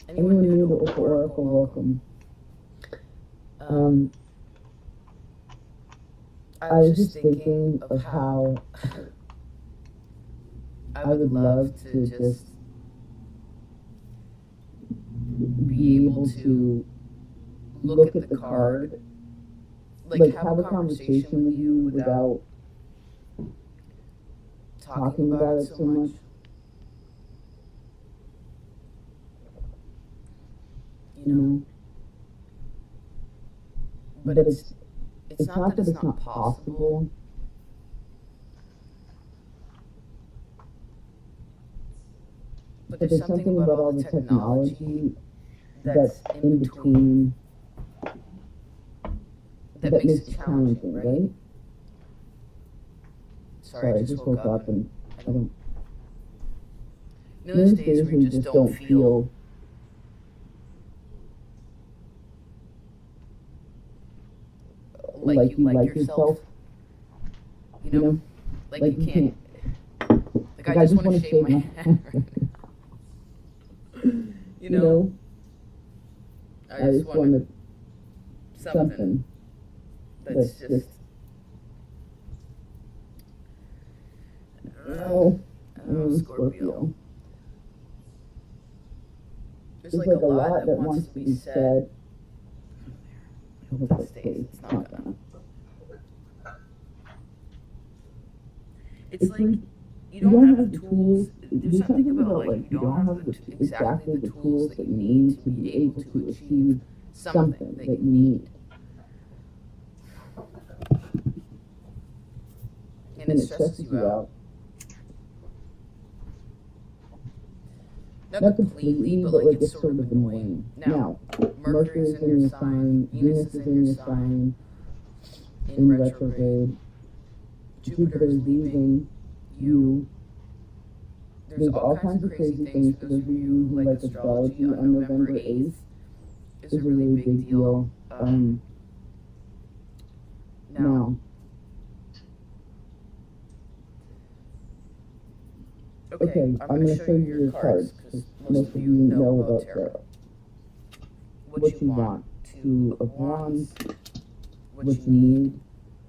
Anyone new to Opal Oracle, welcome. I was just thinking of how I would love to just be able to look at the card, like have a conversation with you without talking about it so much. You know? But it's not that it's not possible. But there's something about all the technology that's in between that makes it challenging, right? Sorry, I just woke up and I don't... You know, there's days where you just don't feel like you like yourself. You know? Like you can't... Like I just want to shave my head right now. know, I just wanted something that's just, I don't know, Scorpio. There's like a lot that wants to be said. I hope that stays. It's not gonna. It's like you don't have the tools. There's something about like you don't have exactly the tools that you need to be able to achieve something that you need. And it stresses you out. Not completely, but like it's sort of annoying. Now, Mercury's in your sign, Venus is in your sign, in retrograde, Jupiter is leaving you. There's all kinds of crazy things for those of you who like astrology. On November 8th is a really big deal. Now, okay, I'm going to show you your cards, because most of you know about tarot. What you want. Two of Wands. What you need.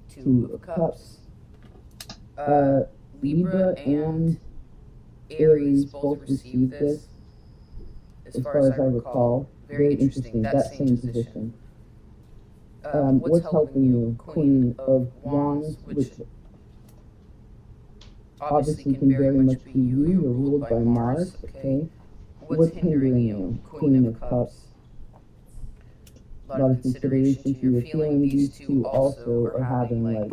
Two of Cups. Libra and Aries both received this, as far as I recall. Very interesting, that same position. What's helping you? Queen of Wands, which obviously can very much be you. You're ruled by Mars, okay? What's hindering you? Queen of Cups. A lot of consideration to your feeling. These two also are having like,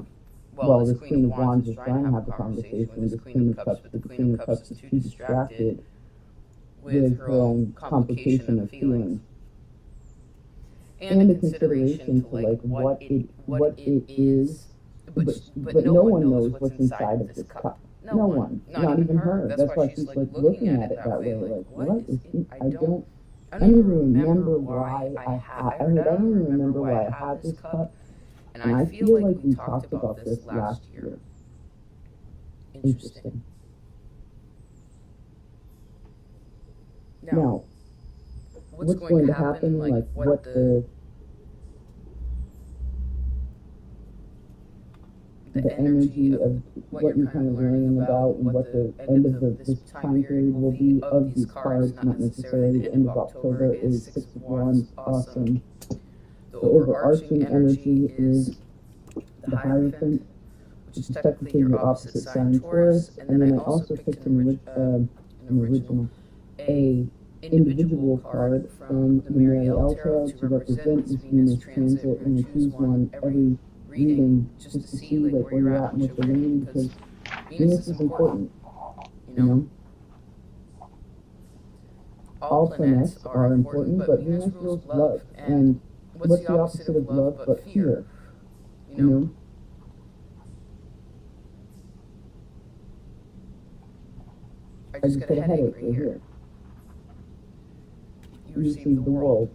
well, this Queen of Wands is trying to have a conversation with this Queen of Cups, but the Queen of Cups is too distracted with her own complication of feelings. And a consideration to like what it is, but no one knows what's inside of this cup. No one, not even her. That's why she's like looking at it that way. Like, what is it? I don't even remember why I don't even remember why I had this cup. And I feel like we talked about this last year. Interesting. Now, what's going to happen? Like, what the energy of what you're kind of learning about, and what the end of this time period will be of these cards, not necessarily the end of October, is Six of Wands. Awesome. The overarching energy is the Hierophant, which is technically your opposite sign, Taurus. And then I also picked an individual card from the Mariel Tarot to represent this Venus transit, and I choose one every reading just to see like where you're at with the reading, because Venus is important, you know. All planets are important, but Venus rules love, and what's the opposite of love but fear, you know? I just got a headache right here. You received the world.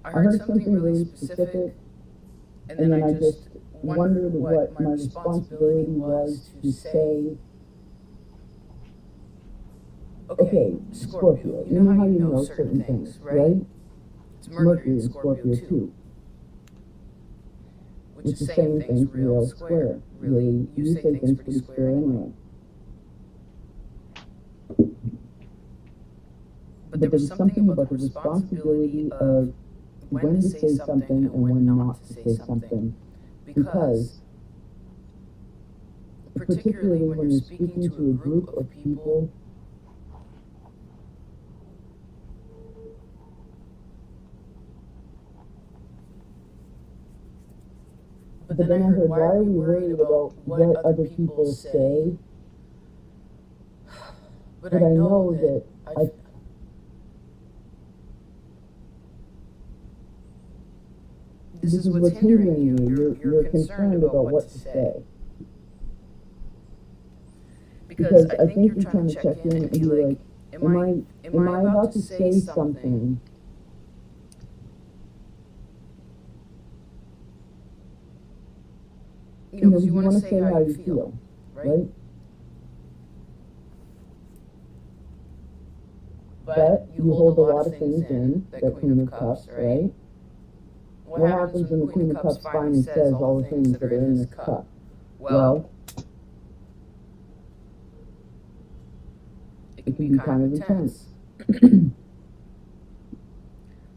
I heard something really specific, and then I just wondered what my responsibility was to say. Okay, Scorpio, you know how you know certain things, right? It's Mercury in Scorpio too, which is saying things real square. Really, you say things pretty square anyway. But there was something about the responsibility of when to say something and when not to say something, because particularly when you're speaking to a group of people, but then I heard, why are we worried about what other people say? But I know that this is what's hindering you. You're concerned about what to say. Because I think you're trying to check in and be like, am I about to say something because you want to say how you feel, right? But you hold a lot of things in, that Queen of Cups, right? What happens when the Queen of Cups finally says all the things that are in this cup? Well, it can be kind of intense.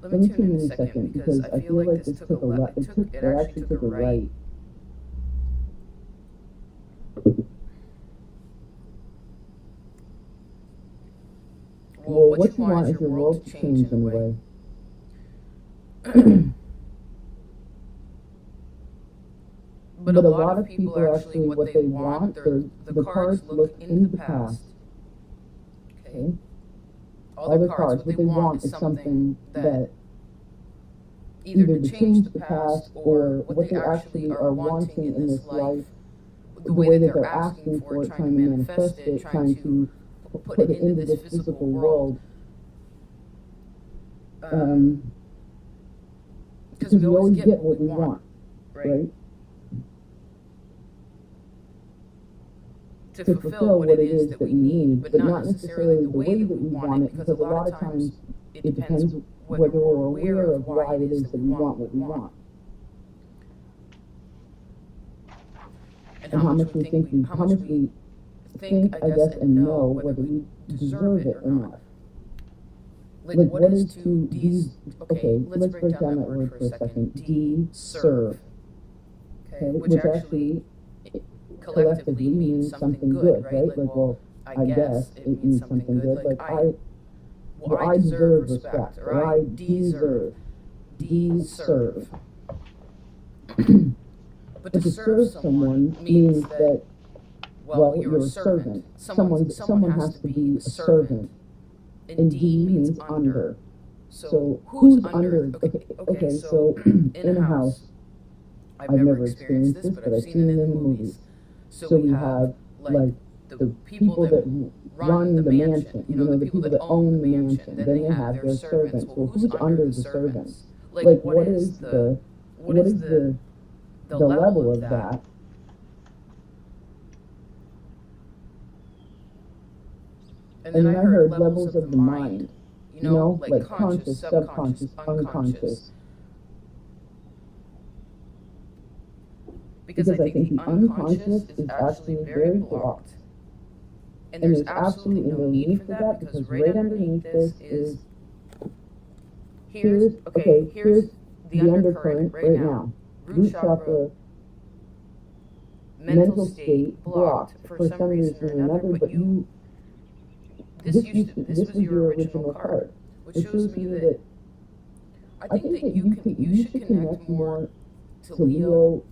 Let me tune in a second, because I feel like this took a right. It actually took a right. Well, what you want is your world to change in a way. But a lot of people are actually what they want. The cards look in the past. Okay? All the cards, what they want is something that either to change the past or what they actually are wanting in this life, the way that they're asking for it, trying to manifest it, trying to put it into this physical world. Because we always get what we want, right? To fulfill what it is that we need, but not necessarily the way that we want it, because a lot of times it depends whether we're aware of why it is that we want what we want. And how much we think, I guess, and know whether we deserve it or not. Like what is to okay, let's break down that word for a second. Deserve. Okay, which actually collectively means something good, right? Like, well, I guess it means something good. Like, I deserve respect, or I deserve. But to serve someone means that, well, you're a servant. Someone has to be a servant. And D means under. So who's under? Okay, so in a house, I've never experienced this, but I've seen it in the movies. So we have, like, the people that run the mansion, the people that own the mansion. Then they have their servants. Well, who's under the servants? Like, what is the level of that? And then I heard levels of the mind, like conscious, subconscious, unconscious. Because I think the unconscious is actually very blocked. And there's absolutely no need for that, because right underneath this is, here's the undercurrent right now. Root chakra, mental state blocked for some reason or another, but this was your original card, which shows me that I think that you should connect more to Leo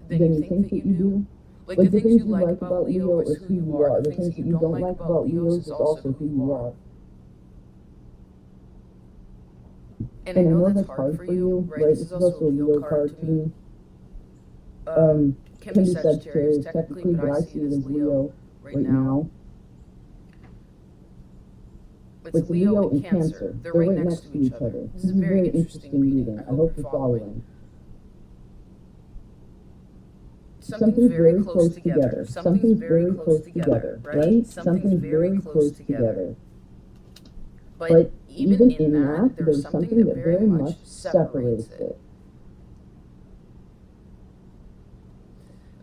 than you think that you do. Like, the things you like about Leo is who you are. The things that you don't like about Leo is also who you are. And I know that's hard for you, right? This is also a Leo card to me. Can be Sagittarius technically, but I see it as Leo right now. It's Leo and Cancer. They're right next to each other. This is a very interesting reading. I hope you're following. Something's very close together. Something's very close together, right? Something's very close together. But even in that, there's something that very much separates it.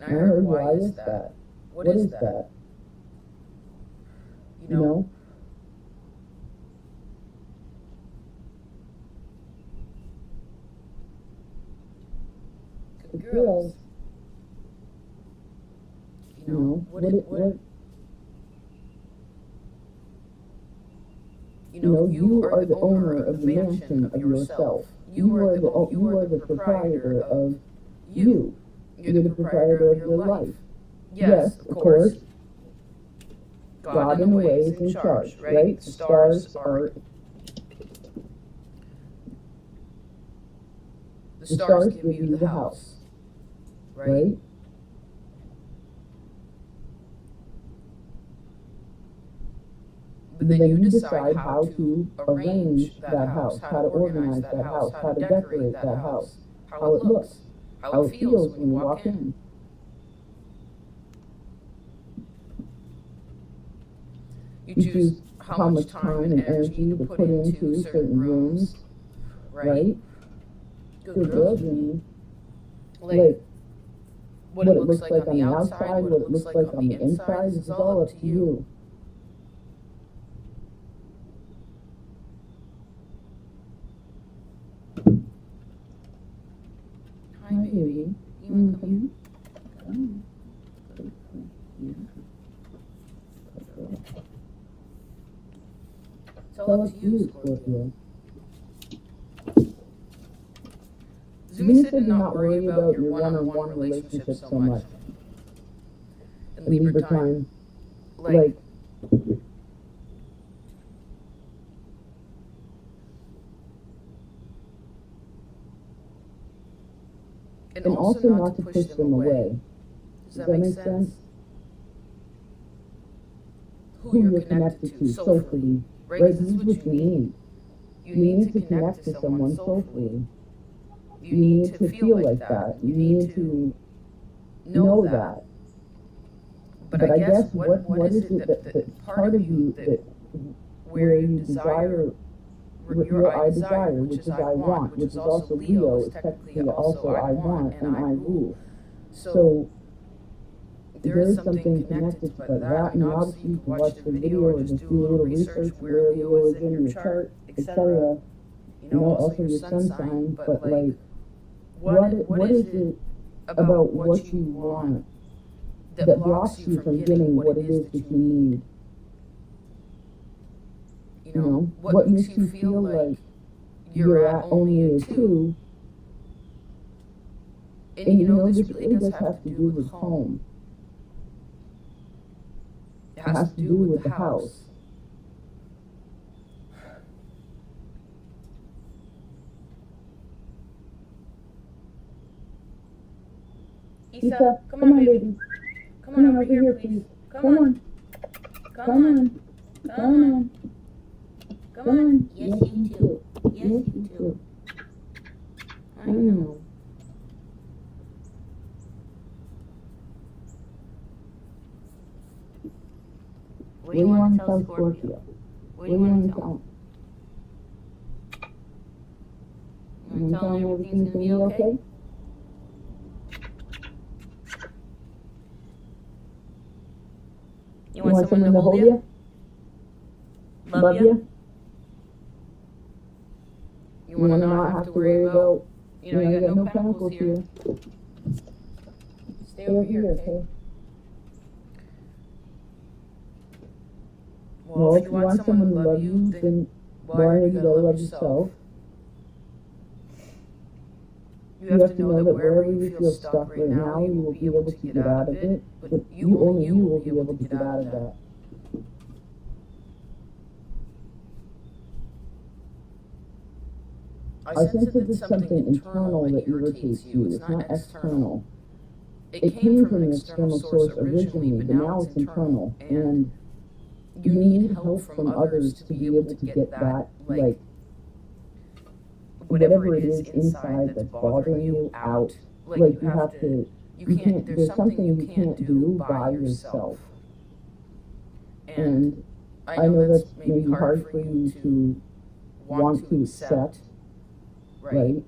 And I heard, why is that? What is that? Girls, what you are the owner of the mansion of yourself. You are the proprietor of you. You're the proprietor of your life. Yes, of course, God in a way is in charge, right? The stars are The stars give you the house, right? But then you decide how to arrange that house, how to organize that house, how to decorate that house, how it looks, how it feels when you walk in. You choose how much time and energy to put into certain rooms, right? Good girl, Jenny. Like, what it looks like on the outside, what it looks like on the inside, is all up to you. Hi, baby. You want to come in? Come. Yeah. It's all up to you, Scorpio. Zumi said not worry about your one-on-one relationship so much. In Libra time, like, and also not to push them away. Does that make sense? Who you're connected to soulfully, right? This is what you need. You need to connect to someone soulfully. You need to feel like that. You need to know that. But I guess what is it that part of you that where you desire, your I desire, which is I want, which is also Leo, is technically also I want and I rule. So there is something connected to that, and obviously you can watch the video or just do a little research where Leo is in your chart, etc. You know, also your sun sign, but like, what is it about what you want that blocks you from getting what it is that you need? You know, what makes you feel like you're at only a 2? And you know, this really does have to do with home. It has to do with the house. Isa, come on, baby. Come on over here, please. Come on. Come on. Come on. Come on. Yes, you too. Yes, you too. I know. What do you want to tell Scorpio? What do you want to tell him? You want to tell him everything's going to be okay? You want someone to hold you? Love you? You want to not have to worry about, you know, you got no pentacles here. Stay over here, okay? Well, if you want someone to love you, then why you gotta love yourself? You have to know that wherever you feel stuck right now, you will be able to get out of it, but only you will be able to get out of that. I sense that it's something internal that irritates you. It's not external. It came from an external source originally, but now it's internal. And you need help from others to be able to get that, like, whatever it is inside that's bothering you out. Like, you have to, there's something you can't do by yourself. And I know that's maybe hard for you to want to accept. Right?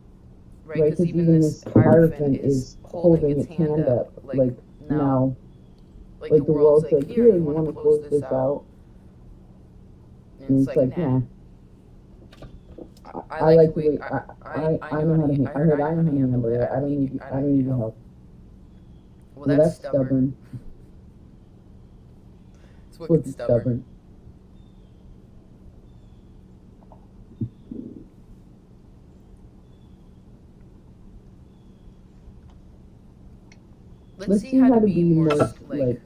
Because even this Hierophant is holding its hand up, like, now, like, the world's like, here, you want to close this out? And it's like, nah. I like the way, I know how to, I know how to handle it, I don't need your help. Well, that's stubborn. It's what's stubborn. Let's see how to be more, like,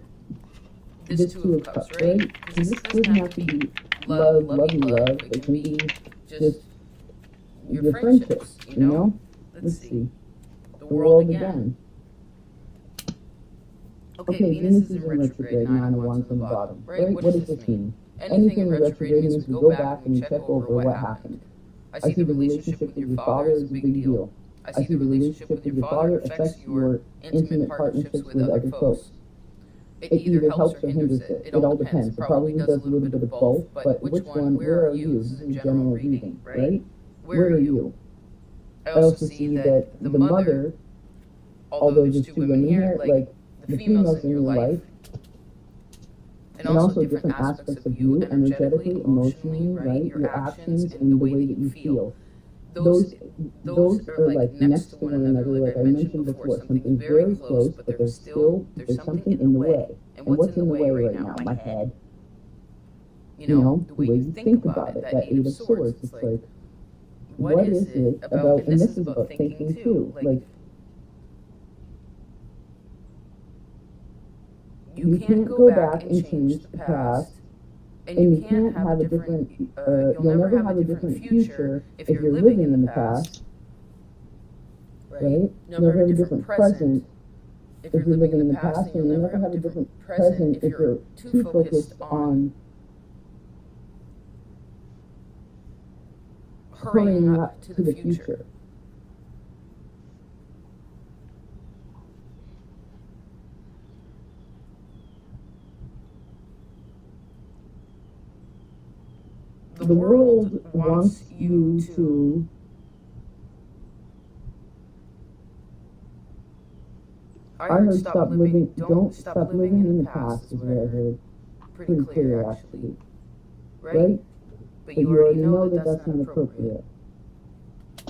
this Two of Cups, right? Because this doesn't have to be lovey love. It can be just your friendships, you know? Let's see. The world again. Okay, Venus is in retrograde, 9 of Wands on the bottom. Right? What does this mean? Anything in retrograde means we go back and we check over what happened. I see the relationship with your father is a big deal. I see the relationship with your father affects your intimate partnerships with other folks. It either helps or hinders it. It all depends. It probably does a little bit of both, but which one, where are you? This is a general reading, right? Where are you? I also see that the mother, although there's 2 women here, like the females in your life, and also different aspects of you, energetically, emotionally, right? Your actions and the way that you feel. Those are like next to one another, like I mentioned before, something very close, but there's something in the way. And what's in the way right now? My head. You know, the way you think about it, that 8 of Swords. It's like, what is it about, and this is about thinking too, like, you can't go back and change the past, and you can't have a different, you'll never have a different future if you're living in the past, right? You'll never have a different present if you're living in the past, and you'll never have a different present if you're too focused on hurrying up to the future. The world wants you to I heard don't stop living in the past is what I heard. Pretty clear actually. Right? But you already know that that's not appropriate.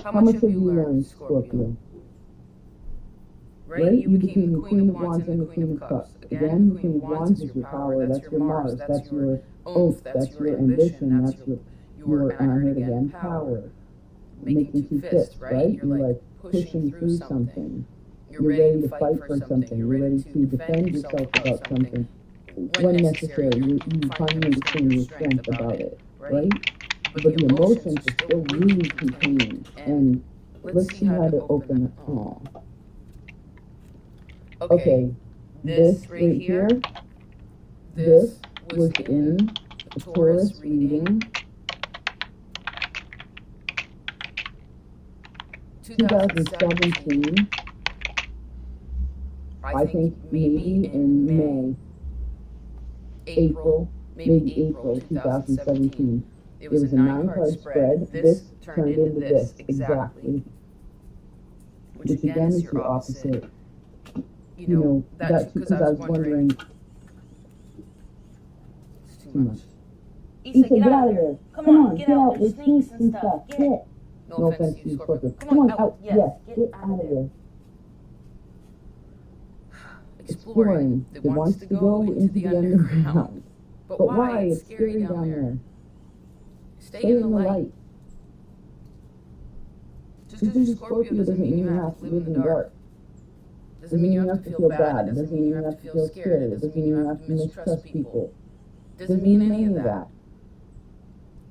How much have you learned, Scorpio? Right? You became the Queen of Wands and the Queen of Cups. Again, the Queen of Wands is your power, that's your Mars, that's your oomph, that's your ambition, that's your, and I heard again, power. Making 2 fists, right? You're like pushing through something. You're ready to fight for something. You're ready to defend yourself about something. When necessary, you finally understand your strength about it, right? But the emotions are still really contained. And let's see how to open it. Oh. Okay, this right here, this was in a Taurus reading, 2017, I think maybe in May, April 2017. It was a 9-card spread. This turned into this, exactly. Which again is your opposite. You know, that's because I was wondering. It's too much. Issa, get out of here. Come on, get out. There's snakes and stuff. Get. No offense to you, Scorpio. Come on, out. Yes, get out of here. Exploring. It wants to go into the underground. But why? It's scary down there. Stay in the light. Just because you're Scorpio doesn't mean you have to live in the dark. Doesn't mean you have to feel bad. It doesn't mean you have to feel scared. It doesn't mean you have to mistrust people. It doesn't mean any of that.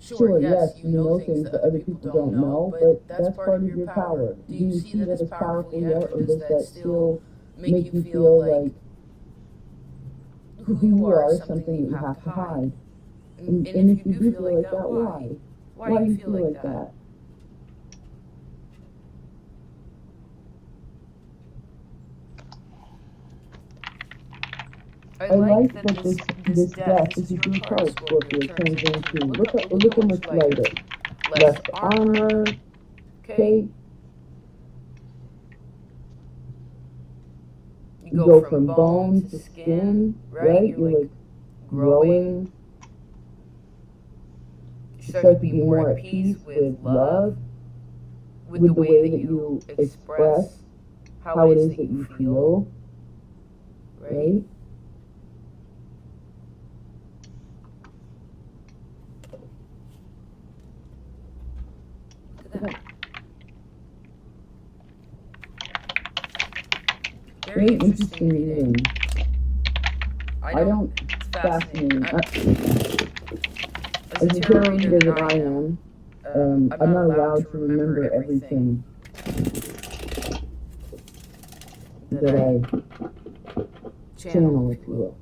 Sure, yes, you know things that other people don't know, but that's part of your power. Do you see that as powerful yet, or does that still make you feel like who you are is something you have to hide? And if you do feel like that, why? Why do you feel like that? I like that this death, this is your card, Scorpio, turns into, look how much lighter. Less armor, okay? You go from bone to skin, right? You're like growing. You start to be more at peace with love, with the way that you express how it is that you feel, right? Very interesting reading. I don't, it's fascinating. As a tarot reader that I am, I'm not allowed to remember everything. channel, if you will.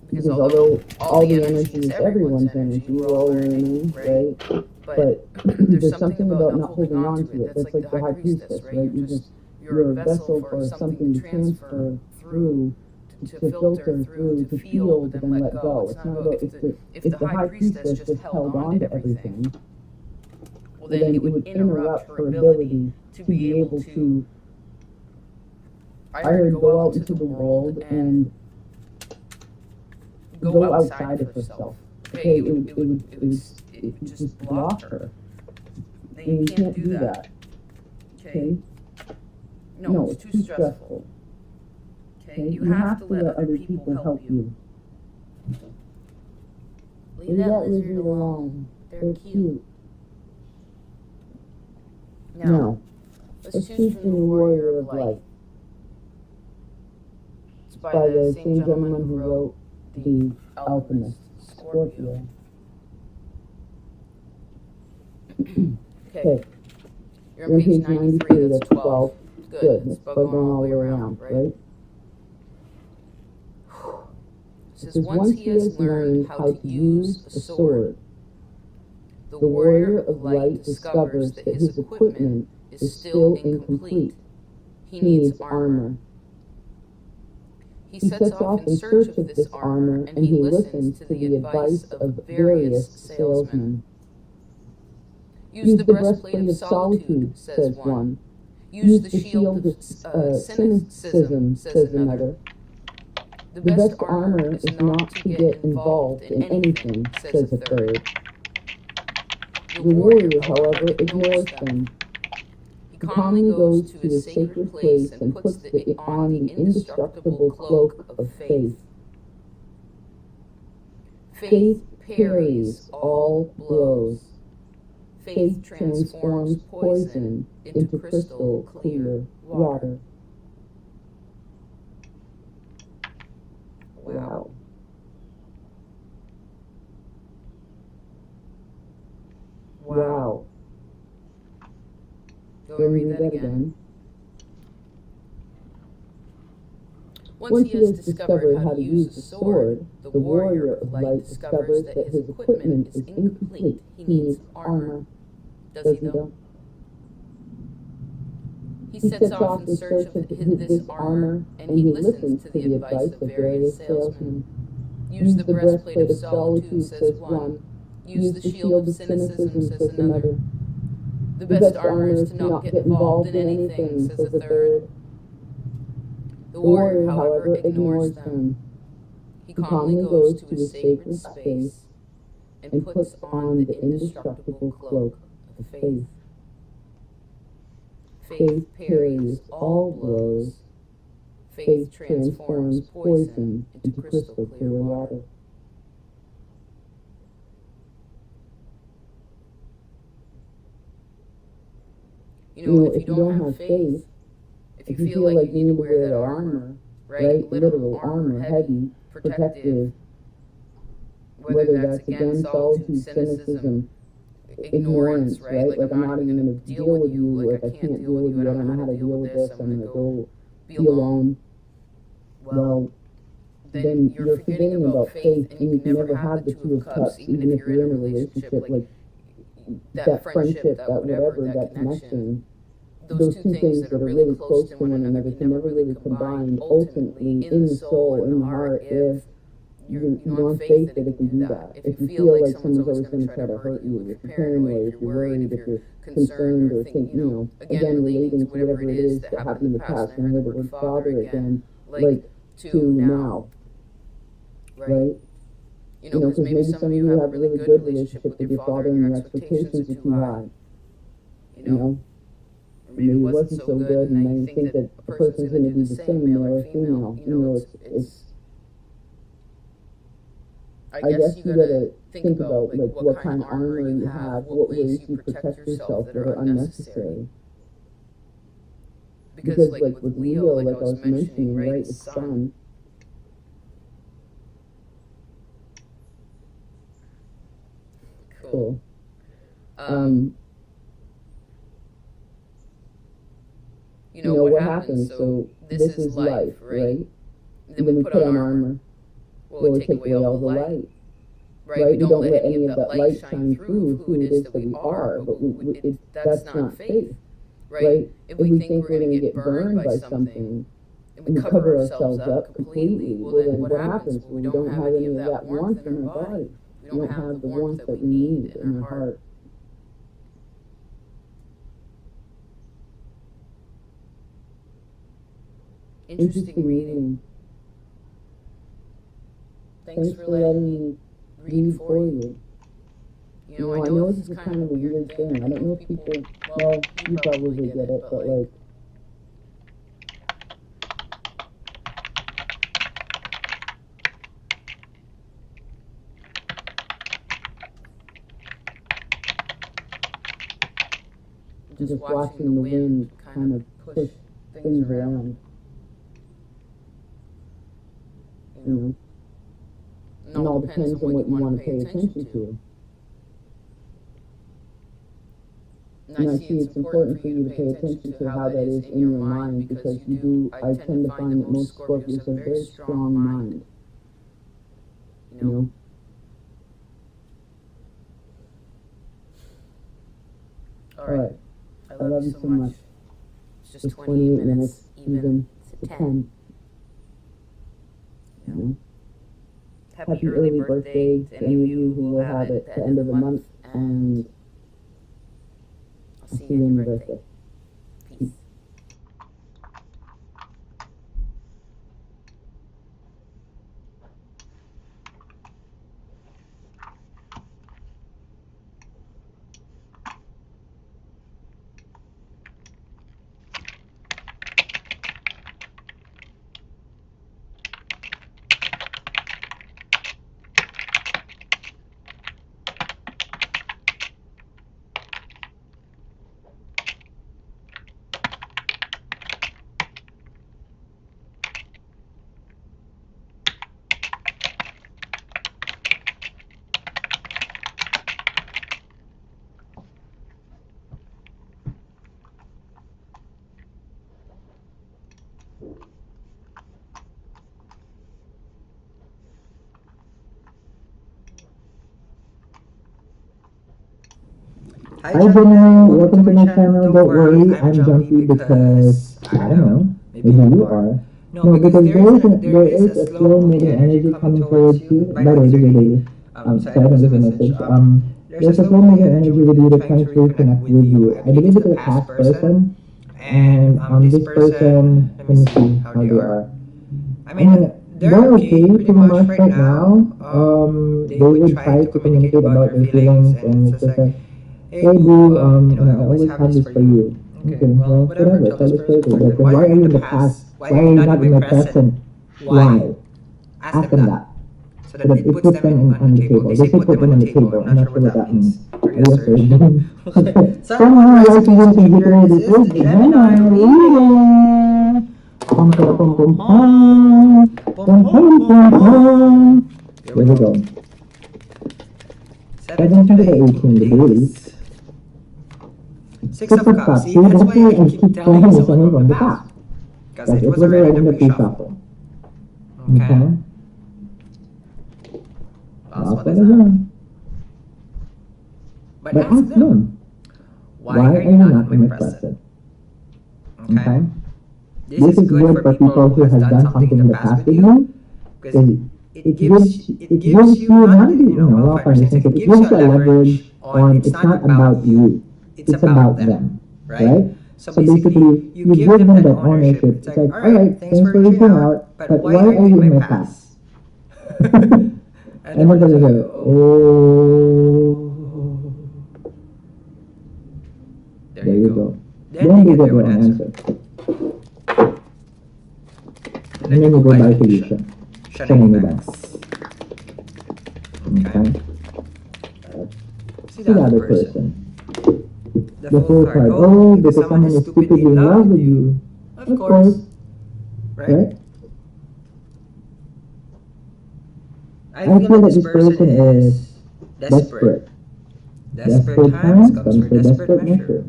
Because although all the energy is everyone's energy, we're all learning, right? But there's something about not holding on to it. That's like the high priestess, right? You're a vessel for something to transfer through, to filter through, to feel, but then let go. It's not about if the high priestess just held on to everything, well then it would interrupt her ability to be able to, I heard, go out into the world and go outside of herself. Okay, it would just block her. And you can't do that. Okay? No, it's too stressful. Okay? You have to let other people help you. Leave that lizard alone. They're cute. Now, let's choose from the Warrior of Light. It's by the same gentleman who wrote The Alchemist, Scorpio. Okay. You're on page 93, that's 12. Good, it's about going all the way around, right? It says, once he has learned how to use a sword, the Warrior of Light discovers that his equipment is still incomplete. He needs armor. He sets off in search of this armor, and he listens to the advice of various salesmen. Use the breastplate of solitude, says one. Use the shield of cynicism, says another. The best armor is not to get involved in anything, says a third. The warrior, however, ignores them. He calmly goes to a sacred place and puts on the indestructible cloak of faith. Faith parries all blows. Faith transforms poison into crystal clear water. Wow. Wow. Go and read that again. Once he has discovered how to use the sword, the Warrior of Light discovers that his equipment is incomplete. He needs armor. Does he though? He sets off in search of this armor, and he listens to the advice of various salesmen. Use the breastplate of solitude, says one. Use the shield of cynicism, says another. The best armor is to not get involved in anything, says a third. The warrior, however, ignores them. He calmly goes to a sacred space and puts on the indestructible cloak of faith. Faith parries all blows. Faith transforms poison into crystal clear water. You know, if you don't have faith, if you feel like you need to wear that armor, right? Literal armor, heavy, protective, whether that's again solitude, cynicism, ignorance, right? Like I'm not even going to deal with you, like I can't deal with you, I don't know how to deal with this, I'm going to go be alone. Well, then you're forgetting about faith, and you can never have the Two of Cups, even if you're in a relationship, like that friendship, that whatever, that connection. Those two things that are really close to one another can never really combine ultimately in the soul, in the heart, if you don't have faith that it can do that. If you feel like someone's always going to try to hurt you, if you're paranoid, if you're worried, if you're concerned, or think, you know, again, relating to whatever it is that happened in the past, and I heard the word father again, like to now, right? You know, because maybe some of you have a really good relationship with your father and your expectations are too high, you know? Maybe it wasn't so good, and then you think that a person's going to do the same, male or female. You know, it's I guess you gotta think about, like, what kind of armor you have, what ways you protect yourself that are unnecessary. Because, like, with Leo, like I was mentioning, right, the sun. Cool. know, what happens? So this is life, right? Then we put on armor. Well, we take away all the light, right? We don't let any of that light shine through who it is that we are, but that's not faith, right? If we think we're going to get burned by something and we cover ourselves up completely, well, then what happens? We don't have any of that warmth in our body. We don't have the warmth that we need in our heart. Interesting reading. Thanks for letting me read for you. You know, I know this is kind of a weird thing. I don't know if people, well, you probably get it, but like, just watching the wind kind of push things around. You know? It all depends on what you want to pay attention to. And I see it's important for you to pay attention to how that is in your mind, because I tend to find that most Scorpios have a very strong mind. You know? Alright. I love you so much. It's just 28 minutes, even to 10. You know? Happy early birthday to any of you who will have it at the end of the month, and I'll see you on your birthday. Peace. Hi Gemini, welcome to my channel. Don't worry, I'm jumpy because, I don't know, maybe you are. No, because there is a slow moving energy coming towards you. By the way, this is Daily. Sorry, I don't give a message. There's a slow moving energy with you that's trying to reconnect with you. I believe it's a past person, and this person, let me see how they are. I mean, they're okay pretty much right now. They would try to communicate about their feelings, and it's just like, hey boo, I always have this for you. Okay, well, whatever, tell this person. Like, why are you in the past? Why are you not in my present? Why? Ask them that. So that it puts them on the table. They say put them on the table. I'm not sure what that means. Okay. Someone rising into Jupiter, this is the Gemini reading. Pum pum pum pum pum. Pum pum pum pum. Here we go. 17 to the 18 degrees. Six of Cups. See, that's why I keep telling someone from the past. Because it was already in the pre-shuffle. Okay. Last one is on. But ask them, why are you not in my present? Okay. This is good for people who has done something in the past with you. Because it gives you not, well, for instance, it gives you a leverage on, it's not about you. It's about them, right? So basically, you give them that ownership. It's like, alright, thanks for reaching out, but why are you in my past? And everybody's like, oh. There you go. Then you get your answer. And then you go by solution. Shutting the banks. Okay. See the other person. The Fool card. Oh, because someone is stupidly in love with you. Of course. Right? I feel that this person is desperate. Desperate times comes for desperate measure.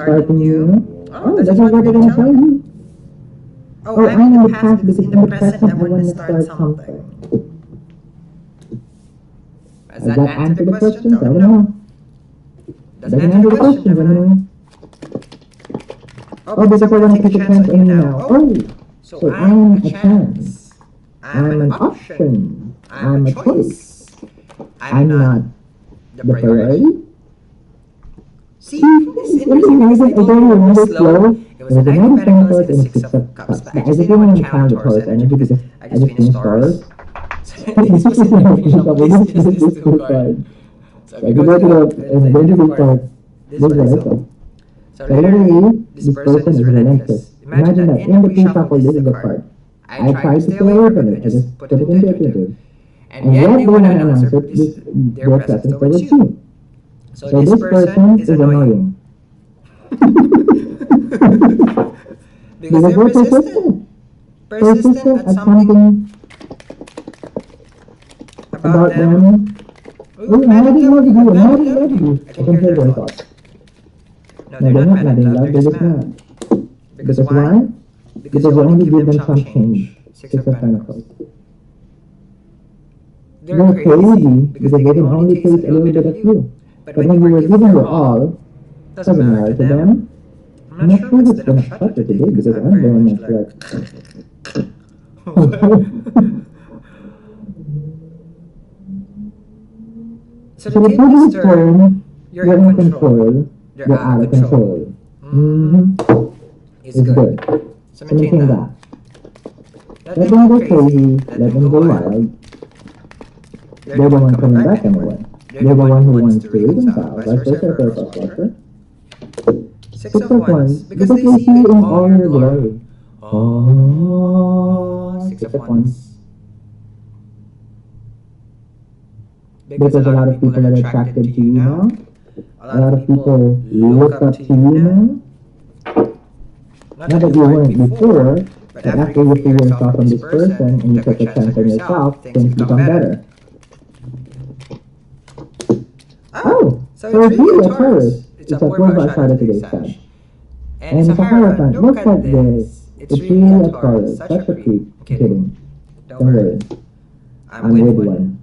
start anew. Oh, this is what they're gonna tell you. Oh, I'm in the past because in the present I want to start something. Does that answer the questions? I don't know. Doesn't answer the questions, I don't know. Oh, because I want to take a chance on you now. Oh, so I'm a chance. I'm an option. I'm a choice. I'm not the priority. See, this is interesting because I told you we're slow. It was the Knight of Pentacles and the Six of Cups. But I just didn't want to count Taurus energy because I just finished Taurus. This is not finished up with this two cards. So if you go to the card, this is what I saw. So literally, this person is relentless. Imagine that in the pre-shuffle, this is the card. I tried to stay away from it, I just put it into intuitive. And yet they want to announce their presence towards you. So this person is annoying. Because they're persistent. Persistent at something about them. Oh, how do you love you? How do you love you? I can hear their thoughts. No, they're not mad in love, they're just mad. Because why? Because you only give them some change. Six of Pentacles. They're crazy because they can only taste a little bit of you. But when you were giving your all, doesn't matter to them. I'm not sure what's gonna shut it today because I'm very much like... So the previous turn, you're in control, you're out of control. It's good. So maintain that. Let them go crazy, let them go wild. They're the one coming back anyway. They're the one who wants to read themselves, vice versa, vice versa. Six of Wands, because they see you in all your glory. Oh, Six of Wands. Because a lot of people are attracted to you now. A lot of people look up to you now. Not that you weren't before, but after you figure yourself from this person and you took a chance on yourself, things become better. Oh, so it's really a Taurus. It's a 4-5 card of today's Sag. And it's a Hierophant. Look at this. It's really a Taurus. Such a creep. Kidding. Don't worry. I'm with one.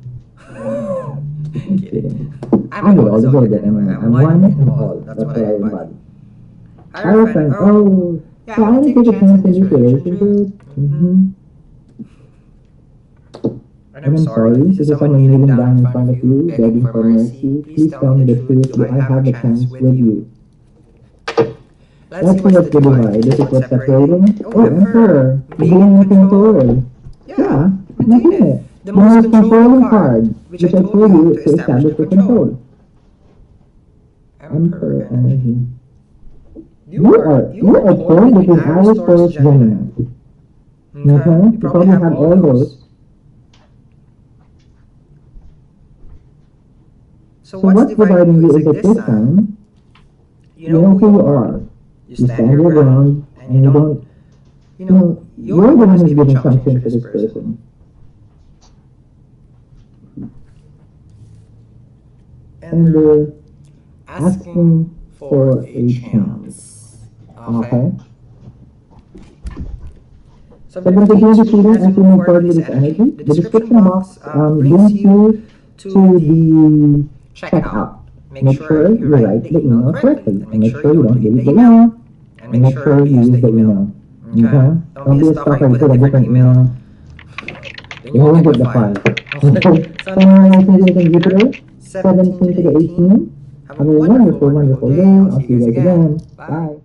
Kidding. I'm with all the good. I'm one in all. That's what I embody. Hierophant. Oh, yeah, I want to take a chance in this relationship. And I'm sorry, this is someone kneeling down in front of you, begging for mercy. Please tell me the truth. Do I have a chance with you? Let's see what's the divide. This is what's separating. Oh, Emperor. Being in control. Yeah, maintain it. The most controlling card, which I told you to establish the control. Emperor energy. You are torn between Aries, Taurus, Gemini. Okay? You probably have all those. So what's dividing you is that this time, you know who you are. You stand your ground, and you don't, you're the one who's giving something to this person. And they're asking for a chance. Okay? So I'm going to begin this reading as we move forward with this energy. The description box brings you to the checkout. Make sure you write the email correctly. And make sure you don't delete the email. And make sure you use the email. Okay? Don't be a stalker and put a different email. You won't get the file. Okay? Sun rising in Jupiter, 17 to the 18. Have a wonderful, wonderful day. I'll see you guys again. Bye.